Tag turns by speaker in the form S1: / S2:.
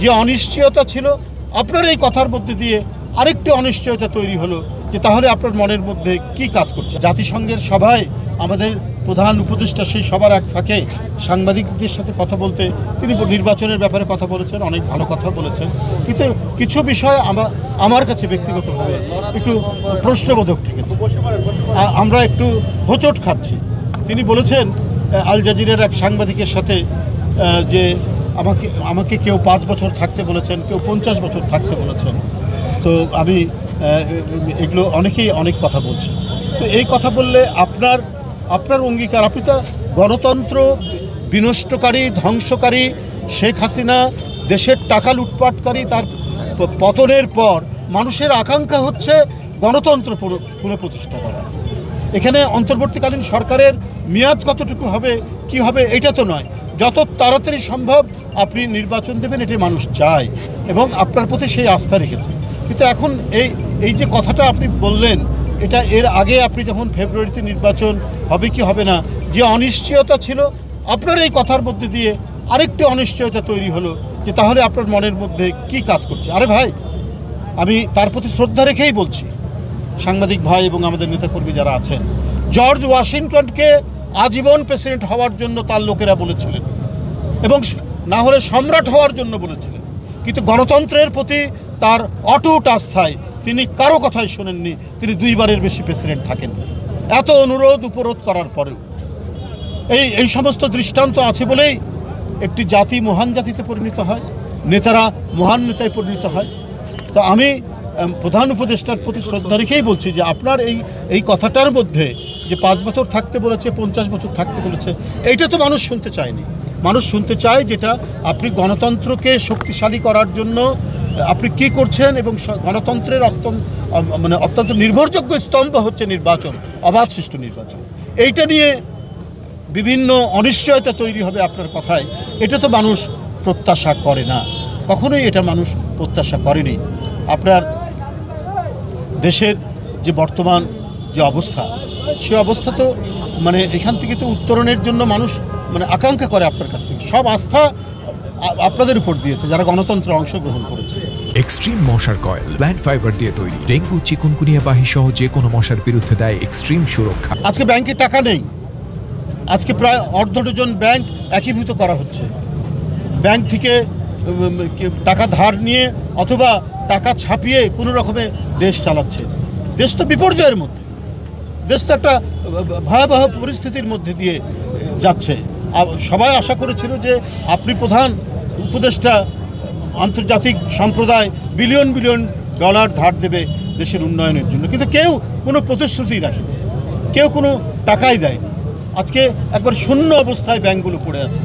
S1: যে অনিশ্চয়তা ছিল, আপনার এই কথার মধ্যে দিয়ে আরেকটি অনিশ্চয়তা তৈরি হলো যে তাহলে আপনার মনের মধ্যে কি কাজ করছে। জাতিসংঘের সভায় আমাদের প্রধান উপদেষ্টা সেই সবার এক ফাঁকে সাংবাদিকদের সাথে কথা বলতে তিনি নির্বাচনের ব্যাপারে কথা বলেছেন, অনেক ভালো কথা বলেছেন, কিন্তু কিছু বিষয় আমার কাছে ব্যক্তিগতভাবে একটু প্রশ্নবোধক ঠেকেছে। আমরা একটু হোঁচট খাচ্ছি। তিনি বলেছেন আল জাজিরার এক সাংবাদিকের সাথে যে আমাকে কেউ 5 বছর থাকতে বলেছেন, কেউ 50 বছর থাকতে বলেছেন। তো আমি এগুলো অনেকেই অনেক কথা বলছেন। তো এই কথা বললে আপনার অঙ্গীকার, আপনি তো গণতন্ত্র বিনষ্টকারী, ধ্বংসকারী শেখ হাসিনা দেশের টাকা লুটপাটকারী, তার পতনের পর মানুষের আকাঙ্ক্ষা হচ্ছে গণতন্ত্র পুনঃপ্রতিষ্ঠা করা। এখানে অন্তর্বর্তীকালীন সরকারের মেয়াদ কতটুকু হবে, কি হবে, এটা তো নয়। যত তাড়াতাড়ি সম্ভব আপনি নির্বাচন দেবেন, এটি মানুষ চায় এবং আপনার প্রতি সেই আস্থা রেখেছে। কিন্তু এখন এই যে কথাটা আপনি বললেন, এটা এর আগে আপনি যখন ফেব্রুয়ারিতে নির্বাচন হবে কি হবে না, যে অনিশ্চয়তা ছিল, আপনার এই কথার মধ্যে দিয়ে আরেকটি অনিশ্চয়তা তৈরি হলো যে তাহলে আপনার মনের মধ্যে কি কাজ করছে। আরে ভাই, আমি তার প্রতি শ্রদ্ধা রেখেই বলছি, সাংবাদিক ভাই এবং আমাদের নেতাকর্মী যারা আছেন, জর্জ ওয়াশিংটনকে আজীবন প্রেসিডেন্ট হওয়ার জন্য তার লোকেরা বলেছিলেন এবং না হলে সম্রাট হওয়ার জন্য বলেছিলেন, কিন্তু গণতন্ত্রের প্রতি তার অটুট আস্থায় তিনি কারো কথাই শোনেননি। তিনি 2 বারের বেশি প্রেসিডেন্ট থাকেন, এত অনুরোধ উপরোধ করার পরেও। এই সমস্ত দৃষ্টান্ত আছে বলেই একটি জাতি মহান জাতিতে পরিণত হয়, নেতারা মহান নেতায় পরিণত হয়। তো আমি প্রধান উপদেষ্টার প্রতি শ্রদ্ধা রেখেই বলছি যে আপনার এই কথাটার মধ্যে যে 5 বছর থাকতে বলেছে, 50 বছর থাকতে বলেছে, এইটা তো মানুষ শুনতে চায়নি। মানুষ শুনতে চায় যেটা আপনি গণতন্ত্রকে শক্তিশালী করার জন্য আপনি কি করছেন, এবং গণতন্ত্রের অত্যন্ত নির্ভরযোগ্য স্তম্ভ হচ্ছে নির্বাচন, অবাধ সুষ্ঠু নির্বাচন। এইটা নিয়ে বিভিন্ন অনিশ্চয়তা তৈরি হবে আপনার কথায়, এটা তো মানুষ প্রত্যাশা করে না, কখনোই এটা মানুষ প্রত্যাশা করেনি। আপনার দেশের যে বর্তমান যে অবস্থা, সে অবস্থা তো এখান থেকে তো উত্তরণের জন্য মানুষ আকাঙ্ক্ষা করে আপনার কাছ থেকে। সব আস্থা আপনাদের উপর দিয়েছে যারা গণতন্ত্রে অংশগ্রহণ করেছে।
S2: এক্সট্রিম মশার কয়েল প্ল্যান্ট ফাইবার দিয়ে তৈরি, ডেঙ্গু, চিকুনগুনিয়া বাহি সহ যে কোনো মশার বিরুদ্ধে দেয় এক্সট্রিম সুরক্ষা।
S1: আজকে ব্যাংকে টাকা নেই, আজকে প্রায় অর্ধ ডজন ব্যাংক একীভূত করা হচ্ছে। ব্যাংক থেকে টাকা ধার নিয়ে অথবা টাকা ছাপিয়ে কোনো রকমে দেশ চালাচ্ছে। দেশ তো বিপর্যয়ের মধ্যে, দেশ তো একটা ভয়াবহ পরিস্থিতির মধ্যে দিয়ে যাচ্ছে। সবাই আশা করেছিল যে আপনি প্রধান উপদেষ্টা, আন্তর্জাতিক সম্প্রদায় বিলিয়ন বিলিয়ন ডলার ধার দেবে দেশের উন্নয়নের জন্য, কিন্তু কেউ কোনো প্রতিশ্রুতি রাখেনি, কেউ কোনো টাকাই দেয়নি। আজকে একবার শূন্য অবস্থায় ব্যাংকগুলো পড়ে আছে।